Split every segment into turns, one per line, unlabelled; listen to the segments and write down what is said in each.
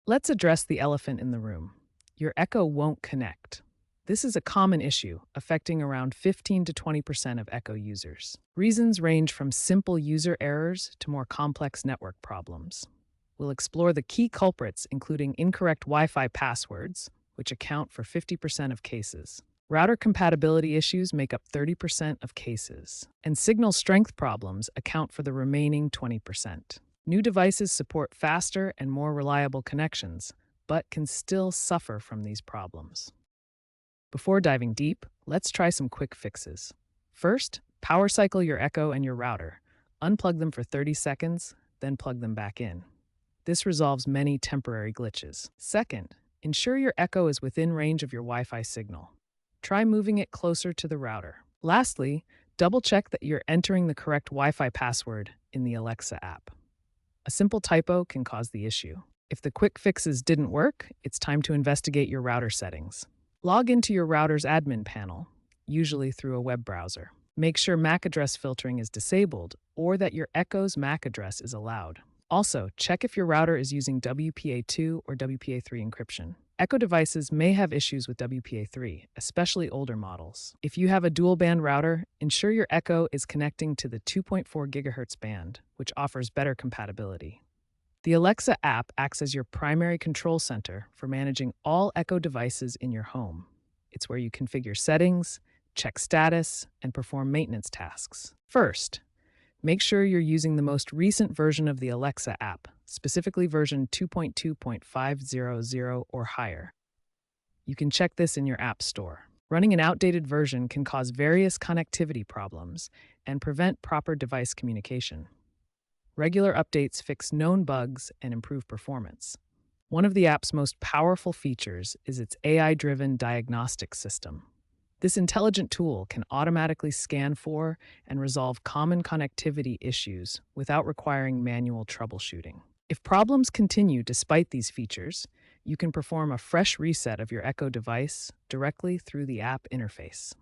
Let's address the elephant in the room. Your Echo won't connect. This is a common issue affecting around 15 to 20% of Echo users. Reasons range from simple user errors to more complex network problems. We'll explore the key culprits, including incorrect Wi Fi passwords, which account for 50% of cases. Router compatibility issues make up 30% of cases, and signal strength problems account for the remaining 20%. New devices support faster and more reliable connections, but can still suffer from these problems. Before diving deep, let's try some quick fixes. First, power cycle your Echo and your router. Unplug them for 30 seconds, then plug them back in. This resolves many temporary glitches. Second, ensure your Echo is within range of your Wi-Fi signal. Try moving it closer to the router. Lastly, double-check that you're entering the correct Wi-Fi password in the Alexa app. A simple typo can cause the issue. If the quick fixes didn't work, it's time to investigate your router settings. Log into your router's admin panel, usually through a web browser. Make sure MAC address filtering is disabled or that your Echo's MAC address is allowed. Also, check if your router is using WPA2 or WPA3 encryption. Echo devices may have issues with WPA3, especially older models. If you have a dual-band router, ensure your Echo is connecting to the 2.4 GHz band, which offers better compatibility. The Alexa app acts as your primary control center for managing all Echo devices in your home. It's where you configure settings, check status, and perform maintenance tasks. First, make sure you're using the most recent version of the Alexa app, specifically version 2.2.500 or higher. You can check this in your app store. Running an outdated version can cause various connectivity problems and prevent proper device communication. Regular updates fix known bugs and improve performance. One of the app's most powerful features is its AI-driven diagnostic system. This intelligent tool can automatically scan for and resolve common connectivity issues without requiring manual troubleshooting. If problems continue despite these features, you can perform a fresh reset of your Echo device directly through the app interface.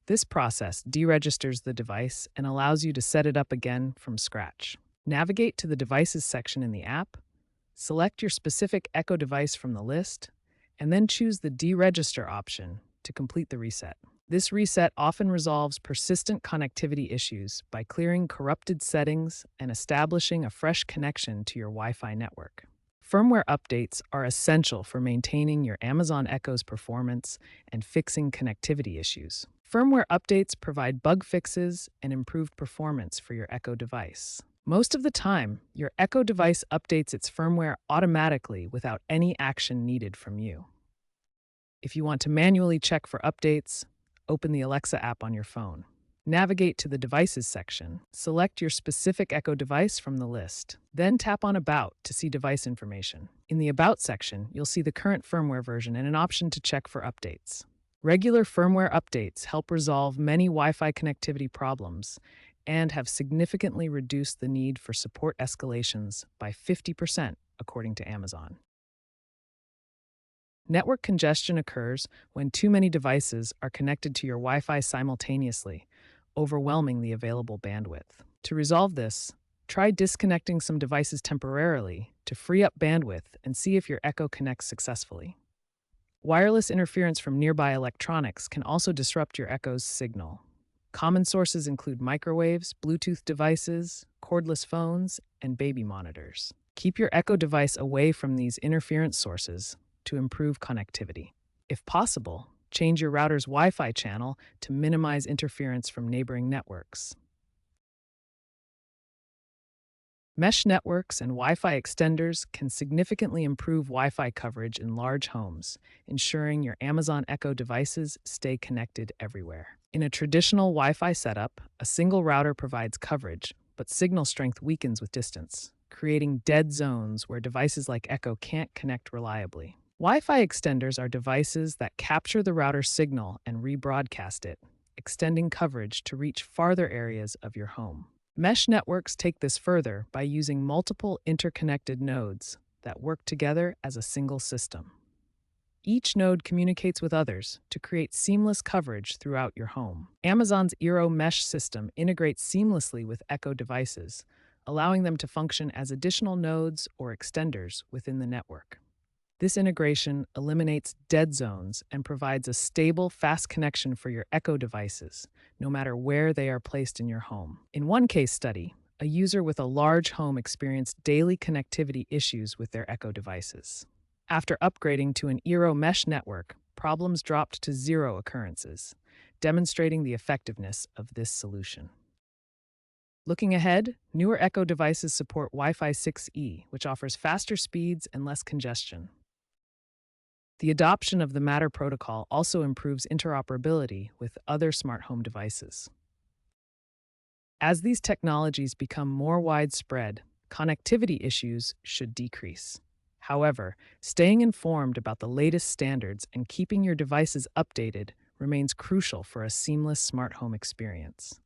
This process deregisters the device and allows you to set it up again from scratch. Navigate to the Devices section in the app, select your specific Echo device from the list, and then choose the Deregister option to complete the reset. This reset often resolves persistent connectivity issues by clearing corrupted settings and establishing a fresh connection to your Wi-Fi network. Firmware updates are essential for maintaining your Amazon Echo's performance and fixing connectivity issues. Firmware updates provide bug fixes and improved performance for your Echo device. Most of the time, your Echo device updates its firmware automatically without any action needed from you. If you want to manually check for updates, open the Alexa app on your phone. Navigate to the Devices section, select your specific Echo device from the list, then tap on About to see device information. In the About section, you'll see the current firmware version and an option to check for updates. Regular firmware updates help resolve many Wi-Fi connectivity problems and have significantly reduced the need for support escalations by 50%, according to Amazon. Network congestion occurs when too many devices are connected to your Wi-Fi simultaneously, overwhelming the available bandwidth. To resolve this, try disconnecting some devices temporarily to free up bandwidth and see if your Echo connects successfully. Wireless interference from nearby electronics can also disrupt your Echo's signal. Common sources include microwaves, Bluetooth devices, cordless phones, and baby monitors. Keep your Echo device away from these interference sources to improve connectivity. If possible, change your router's Wi-Fi channel to minimize interference from neighboring networks. Mesh networks and Wi-Fi extenders can significantly improve Wi-Fi coverage in large homes, ensuring your Amazon Echo devices stay connected everywhere. In a traditional Wi-Fi setup, a single router provides coverage, but signal strength weakens with distance, creating dead zones where devices like Echo can't connect reliably. Wi-Fi extenders are devices that capture the router's signal and rebroadcast it, extending coverage to reach farther areas of your home. Mesh networks take this further by using multiple interconnected nodes that work together as a single system. Each node communicates with others to create seamless coverage throughout your home. Amazon's Eero Mesh system integrates seamlessly with Echo devices, allowing them to function as additional nodes or extenders within the network. This integration eliminates dead zones and provides a stable, fast connection for your Echo devices, no matter where they are placed in your home. In one case study, a user with a large home experienced daily connectivity issues with their Echo devices. After upgrading to an Eero mesh network, problems dropped to 0 occurrences, demonstrating the effectiveness of this solution. Looking ahead, newer Echo devices support Wi-Fi 6E, which offers faster speeds and less congestion. The adoption of the Matter protocol also improves interoperability with other smart home devices. As these technologies become more widespread, connectivity issues should decrease. However, staying informed about the latest standards and keeping your devices updated remains crucial for a seamless smart home experience.